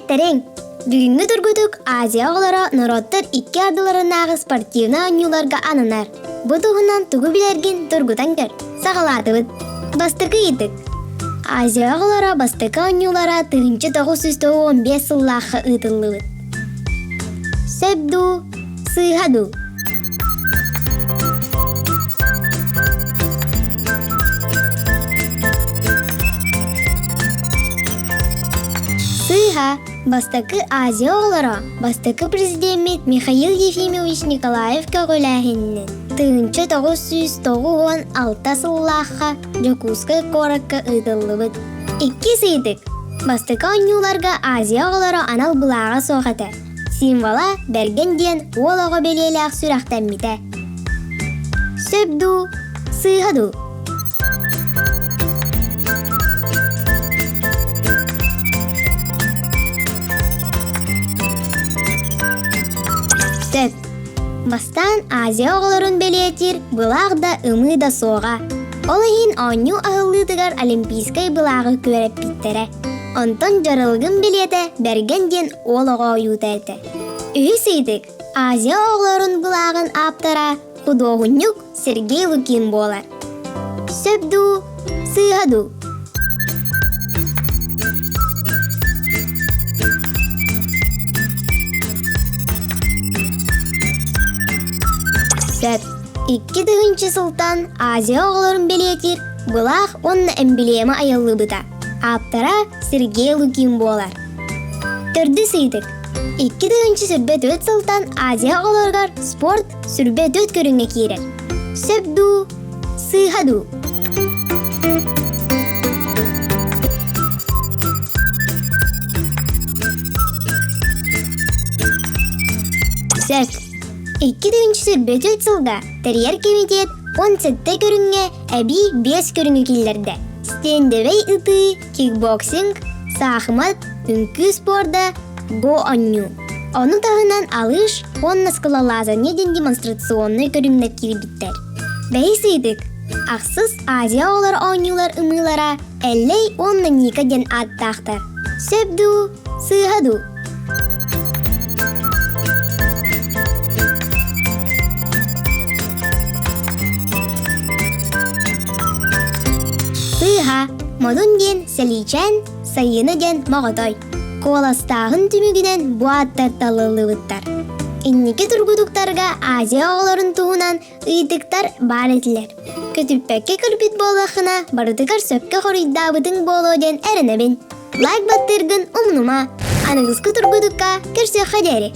Бәлеттерең, бүгінгі түргүдік Азия оғылары народтар 2 ардыларынағы спортивна ойнуларға анынар. Бұ тұғынан тұғы білерген түргүтан көр. Сағаладыбыд. Бастықы етік. Азия оғылары бастықы ойнулара 1915 сыллақы ұтылыбыд. Сөбду, сыйхаду. Сыйха, бастықы Азия оғылары, бастықы президент Михаил Ефимович Николаев көгіләхіннің 1996 сыллаққа Жокускай қораққа ұтылыбыд. 2 сыйдық. Бастықы ойнуларға Азия оғылары анал бұлаға соғаты. Символа берген ден олығы белелі ақ сүрақтан мите. Сөбду, сыйхаду. Сөп. Бастан Азия оғыларын белетір бұлағда ұмы да соға. Олығын ойну ағылытығар олимпийскай бұлағы көріп біттере. Онтон жарылғын білеті берген ден олығы ойута әті. Үйсейдік, Азия оғыларын бұлағын аптара құдоғынюк Сергей Лукин болар. Сөбду, сыйхаду. Сөп. 2-інші сылтан Азия оғыларын белетір бұлақ онны эмблема айылы бұта. Аптара Сергей Лукин болар. Түрді сыйдық. 2-інші сүрбет өт сылтан Азия оғыларғар спорт сүрбет өт көріңе керер. Сөбду, сыйхаду. Сөп. 2-інші сүрбет өт сылда терьер комитет 17 көріңе әбі 5 көріңе келдерді. Стендевей ыты, кикбоксинг, сахмат, үнкі спорда, го онню. Оны тағынан алыш, онна скалалаза неден демонстрационный көріңнер кербіттер. Бәйсейдік, ақсыз Азия олар ойнулар ымылара әллей онна ника ден аттақтар. Сөбду, сыйхаду. Сыйха, модун ден сәличән, сайыны ден мағытой. Коластағын түмігінен буаттар талылы бұттар. Иннеке тұргудуктарға Азия оғыларын туғынан ұйдықтар бар етілер. Көтіппәкке көрбет болақына бардығар сөпке қорыйда бұдың болу ден әрінебін. Лайк баттыргын ұмнума. Анығызғы тұргудукка көрсе қадері.